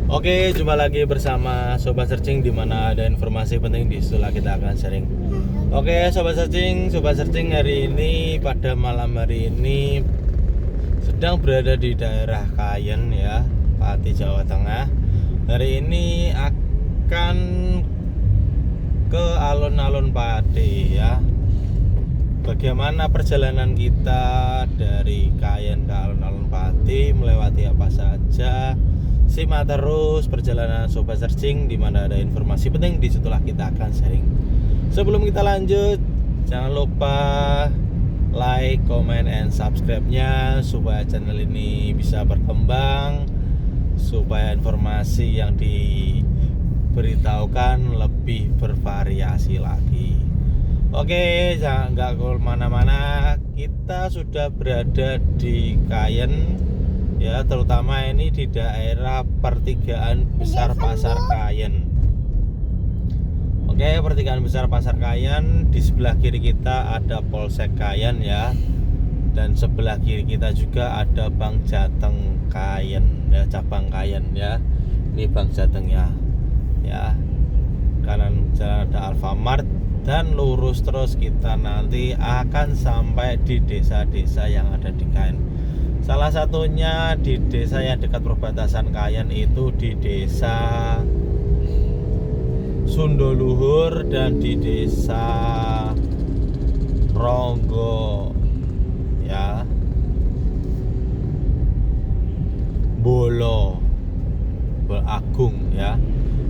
Oke, jumpa lagi bersama Sobat Searching, di mana ada informasi penting di situlah kita akan sharing. Oke, Sobat Searching hari ini pada malam hari ini sedang berada di daerah Kayen ya, Pati, Jawa Tengah. Hari ini akan ke alun-alun Pati ya. Bagaimana perjalanan kita dari Kayen ke alun-alun Pati, melewati apa saja? Simak terus perjalanan Sobat Searching, di mana ada informasi penting di situlah kita akan sharing. Sebelum kita lanjut, jangan lupa like, comment, and subscribe-nya supaya channel ini bisa berkembang, supaya informasi yang diberitahukan lebih bervariasi lagi. Oke, jangan nggak kemana-mana. Kita sudah berada di Kayen ya, terutama ini di daerah pertigaan besar Pasar Kayen. Oke, pertigaan besar Pasar Kayen, di sebelah kiri kita ada Polsek Kayen ya, dan sebelah kiri kita juga ada Bank Jateng Kayen ya, cabang Kayen ya. Ini Bank Jatengnya ya. Kanan jalan ada Alfamart, dan lurus terus kita nanti akan sampai di desa-desa yang ada di Kayen. Salah satunya di desa yang dekat perbatasan Kayen itu di desa Sundoluhur dan di desa Ronggo ya, Bolo Agung ya.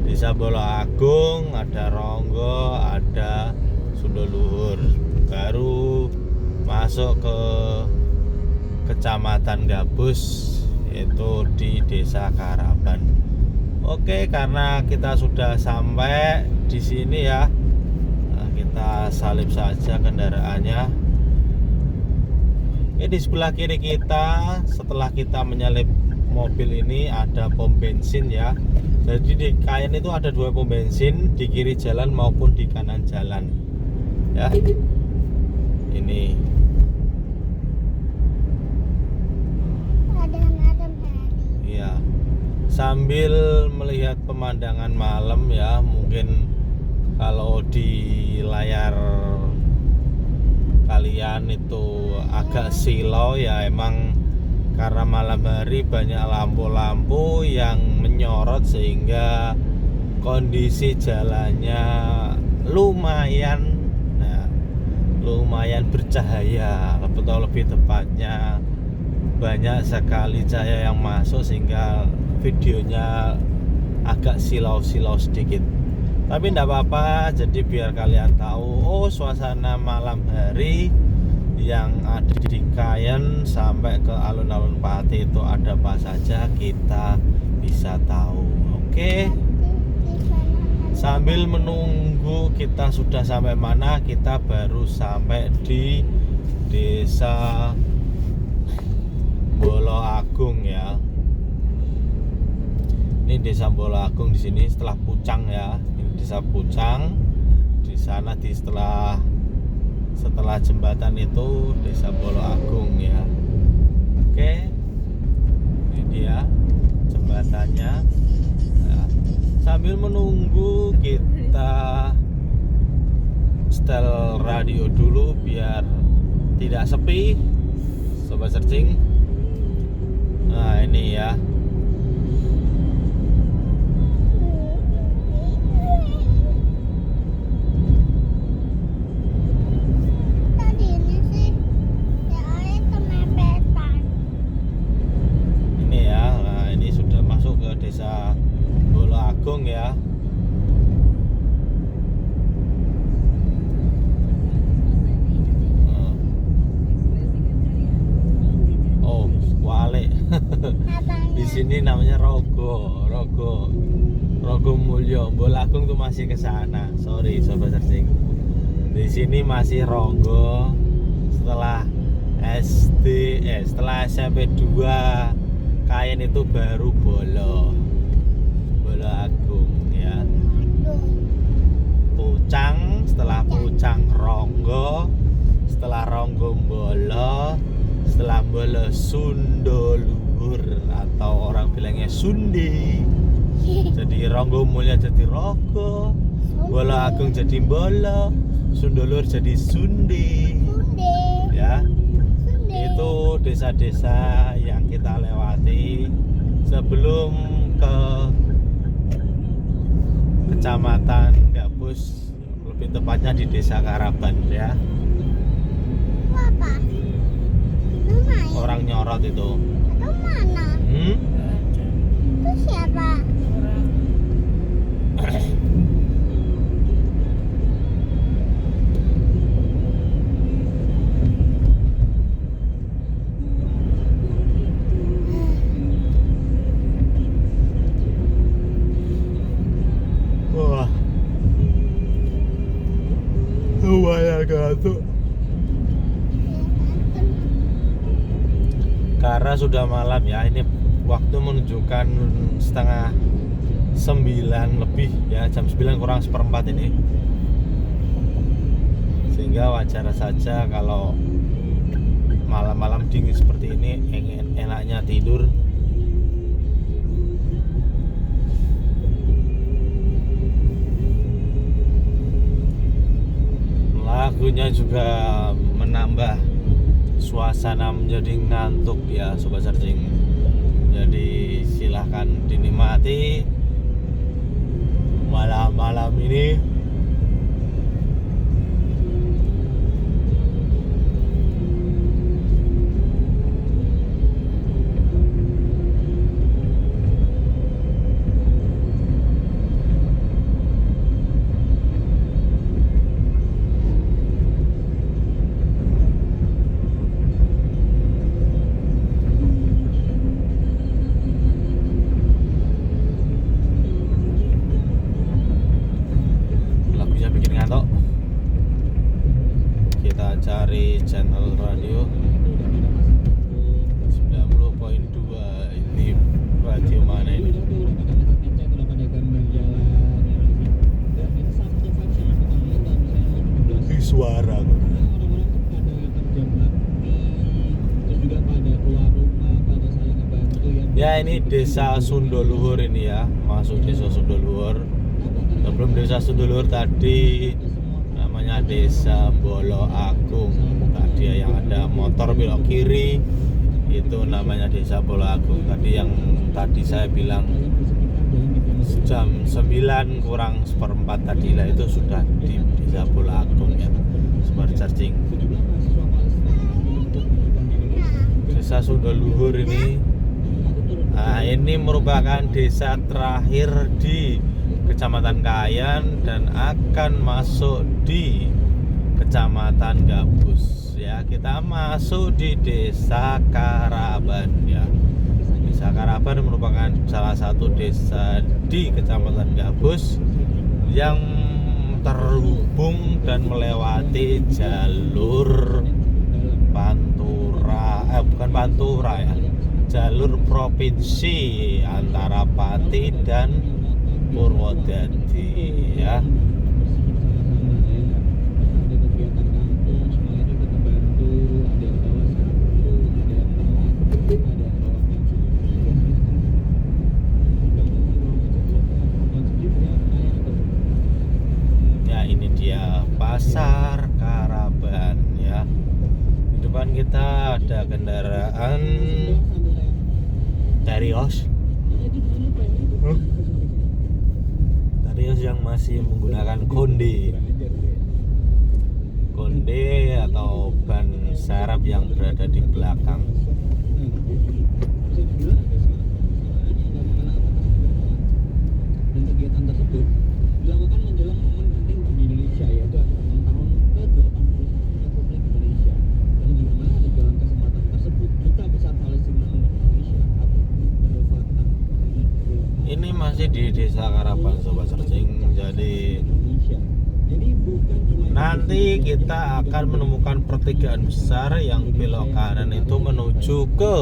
Desa Bolo Agung, ada Ronggo, ada Sundoluhur, baru masuk ke Kecamatan Gabus, itu di Desa Karaban. Oke, karena kita sudah sampai di sini ya, nah, kita salip saja kendaraannya. Ini di sebelah kiri kita, setelah kita menyalip mobil ini ada pom bensin ya. Jadi di Kayen itu ada 2 pom bensin, di kiri jalan maupun di kanan jalan ya. Ini iya, sambil melihat pemandangan malam ya. Mungkin kalau di layar kalian itu agak silau ya, emang karena malam hari banyak lampu-lampu yang menyorot sehingga kondisi jalannya lumayan bercahaya, atau lebih tepatnya banyak sekali cahaya yang masuk sehingga videonya agak silau-silau sedikit. Tapi tidak apa-apa, jadi biar kalian tahu, oh suasana malam hari yang ada di Kayen sampai ke alun-alun Pati itu ada apa saja, kita bisa tahu. Oke, sambil menunggu kita sudah sampai mana, kita baru sampai di Desa Bolo Agung ya. Ini Desa Bolo Agung di sini setelah Pucang ya. Ini Desa Pucang. Di sana setelah jembatan itu Desa Bolo Agung ya. Oke, ini dia jembatannya. Nah, sambil menunggu kita setel radio dulu biar tidak sepi, Sobat Searching. Nah ini ya, Desa Bolo Agung ya. Oh, wale. Di sini namanya Rogo Mulyo. Bolo Agung tuh masih ke sana. Sorry Sobat Searching. Di sini masih Ronggo. Setelah setelah SMP 2 Kayen itu baru Bolo Agung ya. Pucang, setelah Pucang Ronggo, setelah Ronggo Bolo, setelah Bolo Sundoluhur atau orang bilangnya Sundi. Jadi Ronggo Mulya jadi Rogo, Bolo Agung jadi Bolo, Sundulur jadi Sundi. Ya, itu desa-desa yang kita lewati sebelum ke Kecamatan Gabus, lebih tepatnya di Desa Karaban ya. Apa? Orang nyorot itu. Atau mana? Itu siapa? Wah, lumayan gantuk. Karena sudah malam ya, ini waktu menunjukkan 8:30 lebih ya, jam 9 kurang seperempat ini. Sehingga wajar saja kalau malam-malam dingin seperti ini enaknya tidur. Lagunya juga menambah suasana menjadi ngantuk ya Sobat Searching. Jadi silahkan dinikmati malam-malam ini. Kita cari channel radio 90.2. Ini radio mana ini? Di suara ya, ini Desa Sundoluhur ini ya, masuk Desa Sundoluhur. Sebelum Desa Sundoluhur tadi namanya Desa Bolo Agung. Tadi yang ada motor belok kiri itu namanya Desa Bolo Agung. Tadi yang tadi saya bilang jam 9 kurang seperempat tadi lah, itu sudah di Desa Bolo Agung ya, Sobat Searching. Desa Sundoluhur ini, nah, ini merupakan desa terakhir di Kecamatan Kayan dan akan masuk di Kecamatan Gabus ya. Kita masuk di Desa Karaban ya. Desa Karaban merupakan salah satu desa di Kecamatan Gabus yang terhubung dan melewati jalur Pantura, bukan Pantura ya, jalur provinsi antara Pati dan Purwodadi ya. Ya, ini dia Pasar Karaban ya. Di depan kita ada kendaraan Terios. Terios yang masih menggunakan konde atau ban serep yang berada di belakang. Dan kegiatan tersebut dilakukan menjelang momen penting bagi Indonesia, yaitu ulang tahun ke-80 Republik Indonesia. Dan di mana dalam kesempatan tersebut Duta Besar Palestina untuk Indonesia Abdul Fattah. Ini masih di Desa Karaban Sobat Searching. Jadi nanti kita akan menemukan pertigaan besar yang belok kanan itu menuju ke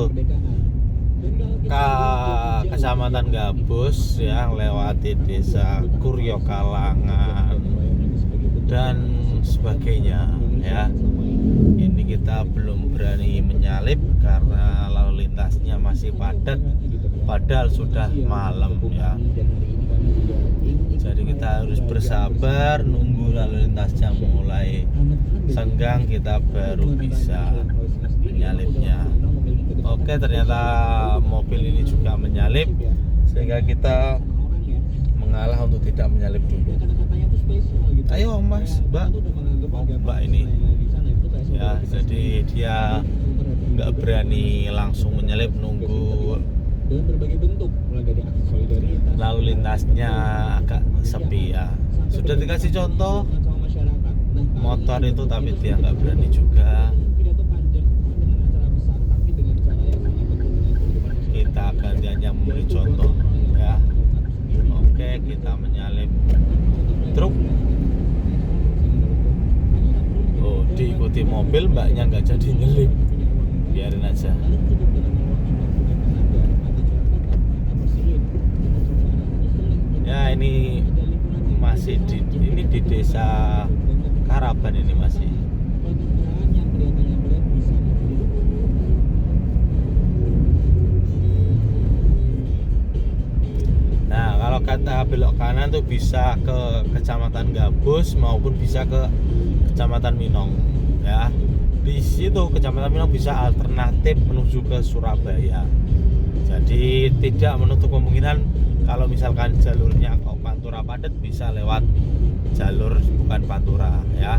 Kecamatan Gabus ya, lewati Desa Kuryo Kalangan dan sebagainya ya. Ini kita belum berani menyalip karena lalu lintasnya masih padat padahal sudah malam ya. Jadi kita harus bersabar nunggu lalu lintasnya mulai senggang, kita baru bisa menyalipnya. Oke, ternyata mobil ini juga menyalip sehingga kita mengalah untuk tidak menyalip dulu. Ayo Mas, Mbak, Mbak ini ya, jadi dia nggak berani langsung menyalip, nunggu lalu lintasnya agak sepi ya. Sudah dikasih contoh motor itu tapi dia nggak berani juga. Kita gantian yang memberi contoh ya. Oke, kita menyalip truk. Oh, diikuti mobil, mbaknya nggak jadi nyelip, biarin aja. Ya, ini masih di desa Karaban ini masih. Nah, kalau kata belok kanan tuh bisa ke Kecamatan Gabus maupun bisa ke Kecamatan Minong ya. Di situ Kecamatan Minong bisa alternatif menuju ke Surabaya. Jadi tidak menutup kemungkinan kalau misalkan jalurnya kok Pantura padat bisa lewat jalur bukan Pantura ya.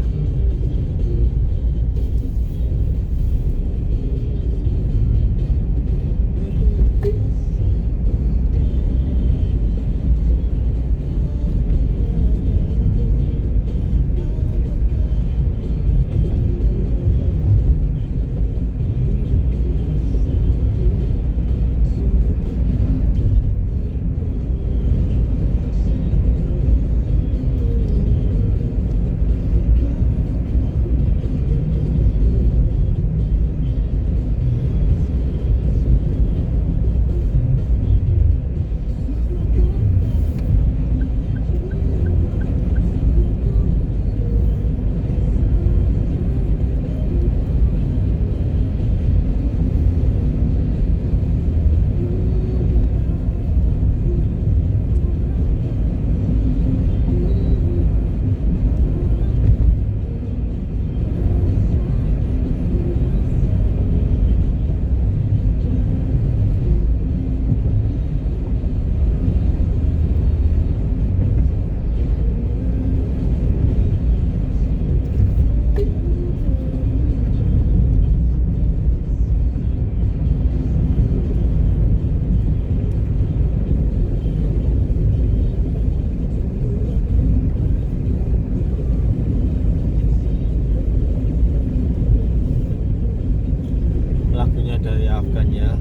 Lagunya dari Afgan ya.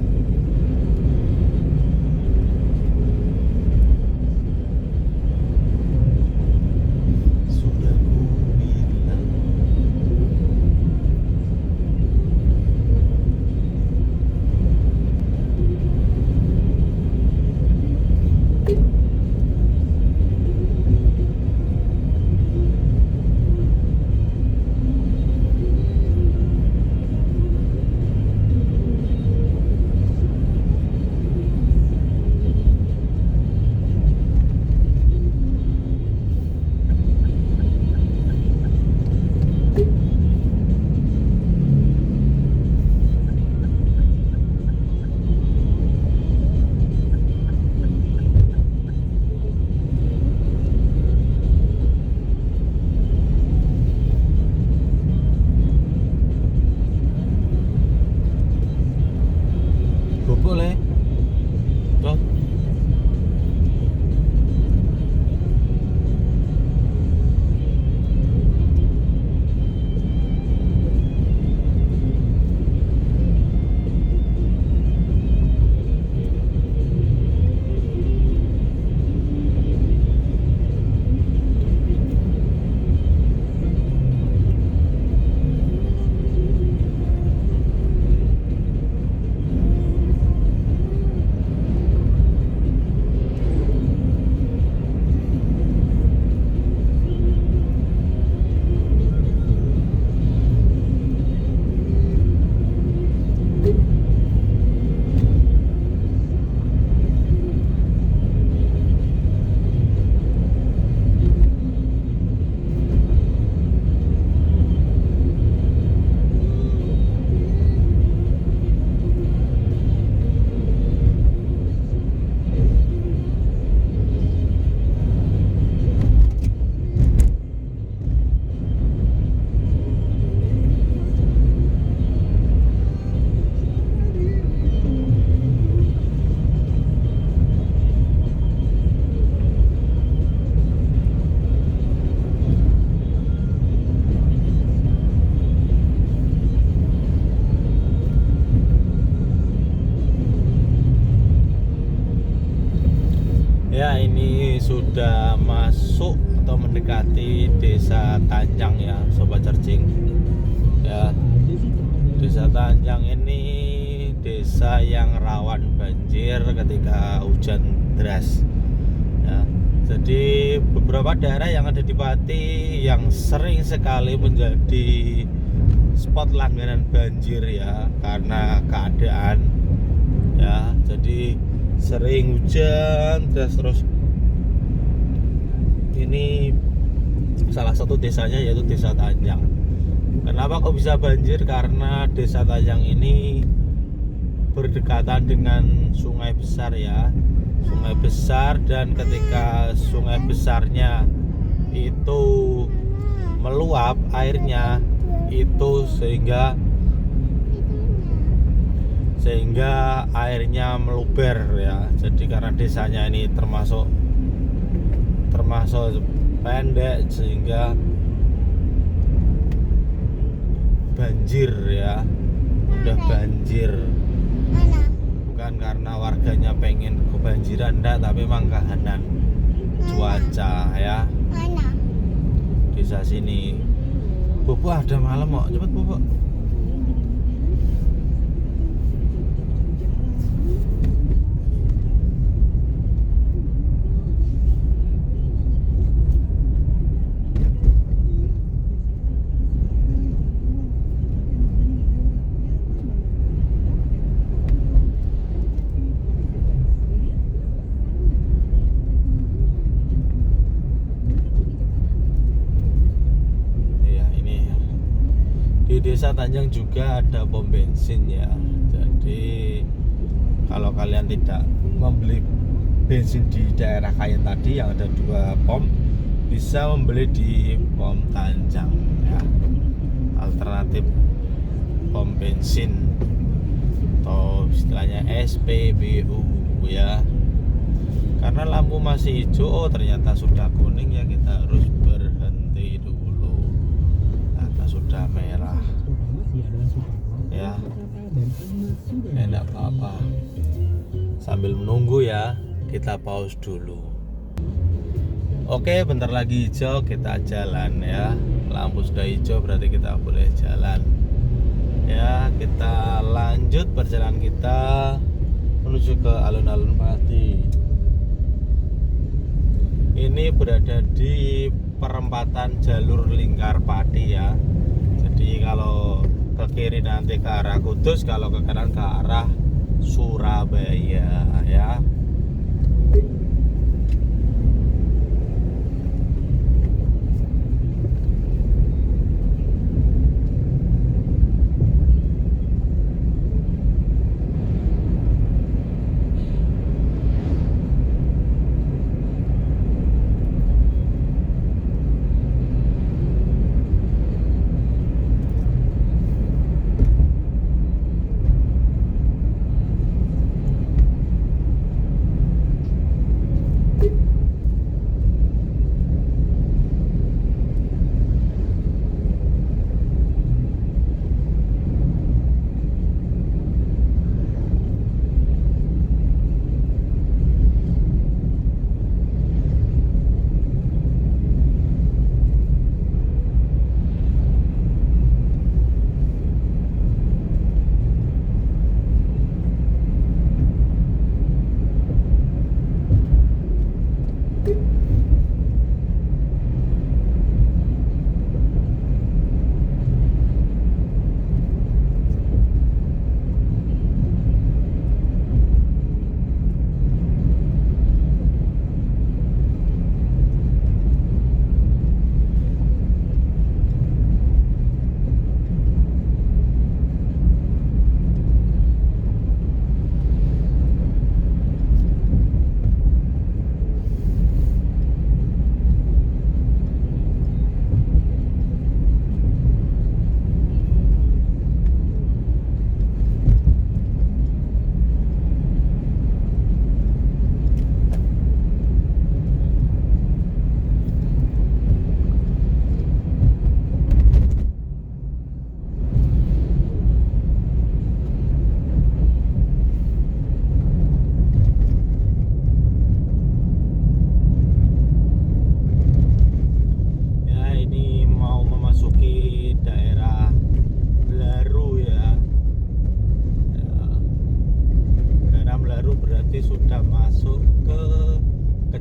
Sudah ku bilang. Boleh. Tuh. Ya, ini sudah masuk atau mendekati Desa Tanjang ya, Sobat Searching. Ya, Desa Tanjang ini desa yang rawan banjir ketika hujan deras. Ya, jadi beberapa daerah yang ada di Pati yang sering sekali menjadi spot langganan banjir ya, karena keadaan ya, jadi sering hujan terus ini salah satu desanya yaitu Desa Tanjang. Kenapa kok bisa banjir? Karena Desa Tanjang ini berdekatan dengan sungai besar ya, sungai besar, dan ketika sungai besarnya itu meluap airnya itu sehingga airnya meluber ya. Jadi karena desanya ini termasuk pendek sehingga banjir ya, udah banjir. Mana? Bukan karena warganya pengen kebanjiran, enggak, tapi memang keadaan cuaca ya Mana? desa sini. Bobo ada malam kok, cepet Bobo. Di Desa Tanjang juga ada pom bensin ya. Jadi kalau kalian tidak membeli bensin di daerah Kayen tadi yang ada 2 pom, bisa membeli di pom Tanjang ya. Alternatif pom bensin atau istilahnya SPBU ya. Karena lampu masih hijau, oh ternyata sudah kuning ya, kita harus berhenti dulu. Ternyata sudah merah ya, enggak apa-apa. Sambil menunggu ya, kita pause dulu. Oke, bentar lagi hijau, kita jalan ya. Lampu sudah hijau berarti kita boleh jalan ya. Kita lanjut perjalanan kita menuju ke alun-alun Pati. Ini berada di perempatan jalur lingkar Pati ya. Jadi kalau ke kiri nanti ke arah Kudus, kalau ke kanan ke arah Surabaya ya.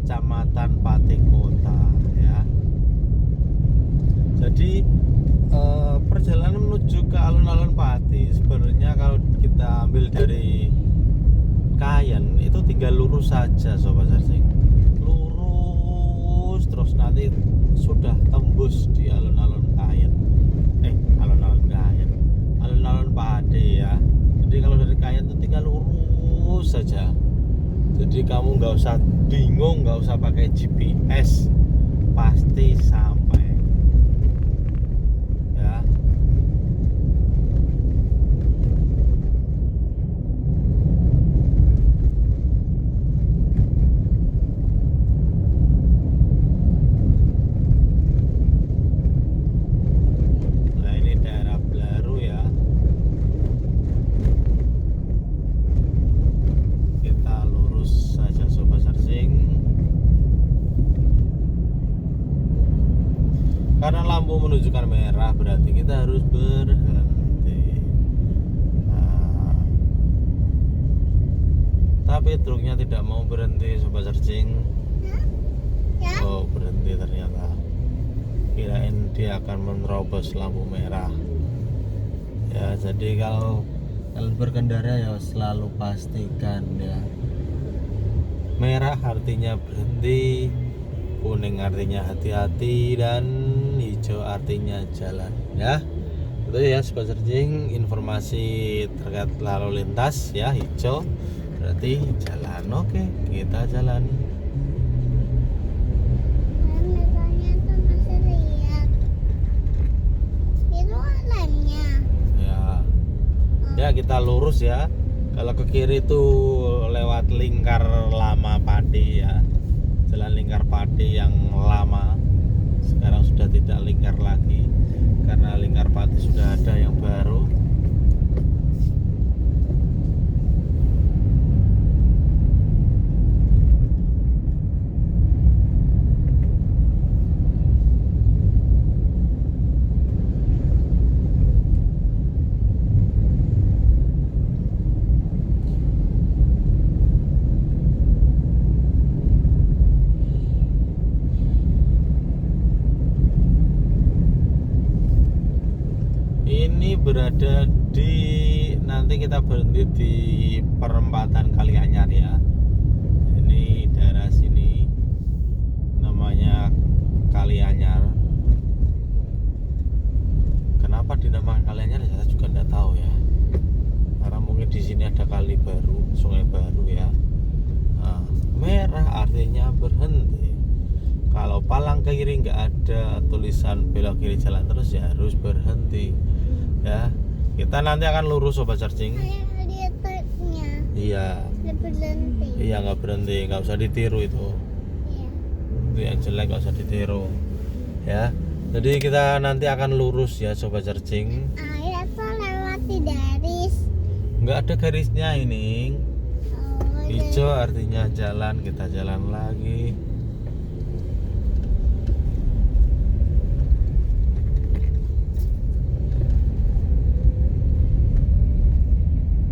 Kecamatan Pati Kota ya. Jadi perjalanan menuju ke alun-alun Pati sebenarnya kalau kita ambil dari Kayen itu tinggal lurus saja Sobat Searching. Lurus terus nanti sudah tembus di alun-alun Kayen. Alun-alun Kayen. Alun-alun Pati ya. Jadi kalau dari Kayen itu tinggal lurus saja. Jadi kamu nggak usah bingung, nggak usah pakai GPS, pasti sampai ya. Nah ini daerah Blaru ya. Kita lurus saja Sobat Searching. Karena lampu menunjukkan merah berarti kita harus berhenti. Nah, tapi truknya tidak mau berhenti Sobat Searching. Ya? Oh berhenti ternyata. Kirain dia akan menerobos lampu merah. Ya jadi kalau kalian berkendara ya selalu pastikan ya. Merah artinya berhenti, kuning artinya hati-hati, dan hijau artinya jalan ya. Itu ya Sobat Searching informasi terkait lalu lintas ya. Hijau berarti jalan. Oke, kita jalan. Merahnya tuh masih lihat. Itu lamnya. Ya kita lurus ya. Kalau ke kiri itu lewat lingkar lama Pati ya. Jalan lingkar Pati yang lama sekarang sudah tidak lingkar lagi karena lingkar Pati sudah ada yang baru. Ini berada di, nanti kita berhenti di perempatan Kalianyar ya. Ini daerah sini namanya Kalianyar. Kenapa dinamakan Kalianyar saya juga tidak tahu ya. Karena mungkin di sini ada kali baru, sungai baru ya. Nah, merah artinya berhenti. Kalau palang kiri nggak ada tulisan belok kiri jalan terus ya harus berhenti ya. Kita nanti akan lurus Sobat Searching. Kayak lihat truknya. Iya. Udah berhenti. Iya nggak berhenti, nggak usah ditiru itu. Iya. Itu yang jelek nggak usah ditiru ya. Jadi kita nanti akan lurus ya Sobat Searching. Ayah tuh lewati garis. Nggak ada garisnya ini. Oh, Hijau artinya jalan, kita jalan lagi.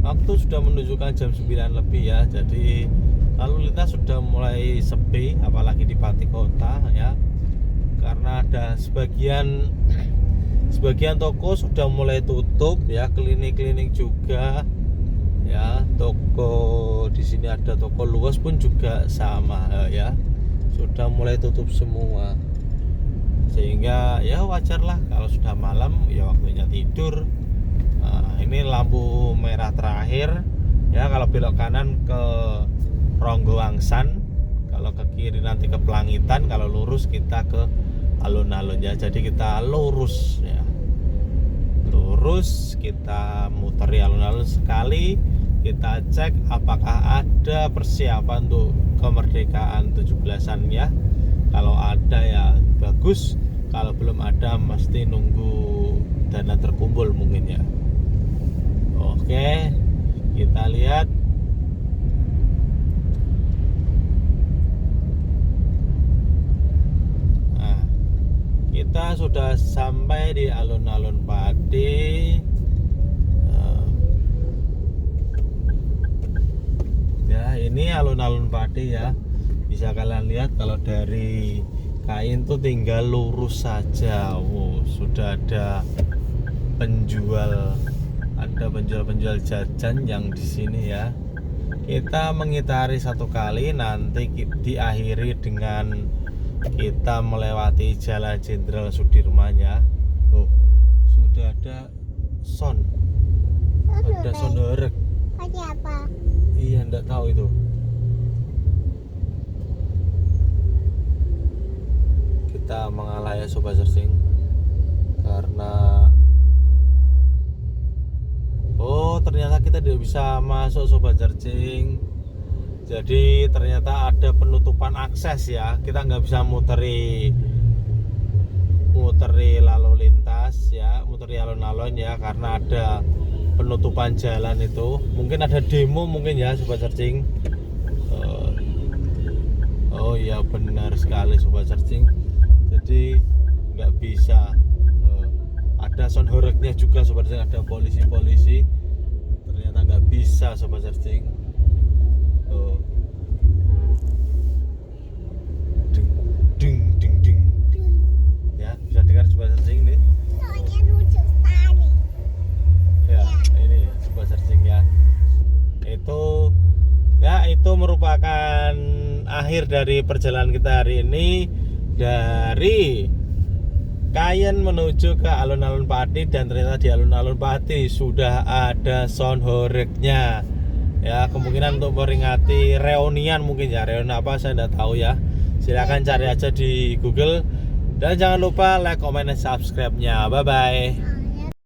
Waktu sudah menunjukkan jam 9 lebih ya. Jadi lalu lintas sudah mulai sepi apalagi di Pati Kota ya. Karena ada sebagian toko sudah mulai tutup ya, klinik-klinik juga ya. Toko di sini ada toko luas pun juga sama ya. Sudah mulai tutup semua. Sehingga ya wajarlah kalau sudah malam ya waktunya tidur. Nah, ini lampu merah terakhir ya. Kalau belok kanan ke Ronggo Wangsan, kalau ke kiri nanti ke Pelangitan, kalau lurus kita ke alun-alun ya. Jadi kita lurus ya. Lurus kita muteri alun-alun sekali, kita cek apakah ada persiapan untuk kemerdekaan 17-an ya. Kalau ada ya bagus, kalau belum ada mesti nunggu dana terkumpul mungkin ya. Oke, kita lihat. Nah, kita sudah sampai di alun-alun Pati. Ya, ini alun-alun Pati ya. Bisa kalian lihat kalau dari Kain tuh tinggal lurus saja. Wow, sudah ada penjual jajan yang di sini ya. Kita mengitari satu kali, nanti diakhiri dengan kita melewati Jalan Jenderal Sudirman ya. Oh, sudah ada ada sound horeg. Pakai apa? Iya, enggak tahu itu. Kita mengalah ya Sobat Searching, karena ternyata kita tidak bisa masuk Sobat Searching. Jadi ternyata ada penutupan akses ya. Kita nggak bisa muteri lalu lintas ya, muteri alun-alun ya, karena ada penutupan jalan itu. Mungkin ada demo mungkin ya Sobat Searching. Oh iya, benar sekali Sobat Searching. Jadi nggak bisa. Ada sound horegnya juga Sobat Searching, ada polisi-polisi. Ternyata nggak bisa Sobat Searching. Ding ding ding. Ya, bisa dengar Sobat Searching nih. Soalnya lucu sekali. Ya, ini Sobat Searching ya. Itu merupakan akhir dari perjalanan kita hari ini dari Kayen menuju ke alun-alun Pati, dan ternyata di alun-alun Pati sudah ada sound horegnya. Ya, kemungkinan untuk memperingati reunian mungkin ya. Reunian apa saya tidak tahu ya. Silakan cari aja di Google, dan jangan lupa like, comment, dan subscribe-nya. Bye bye.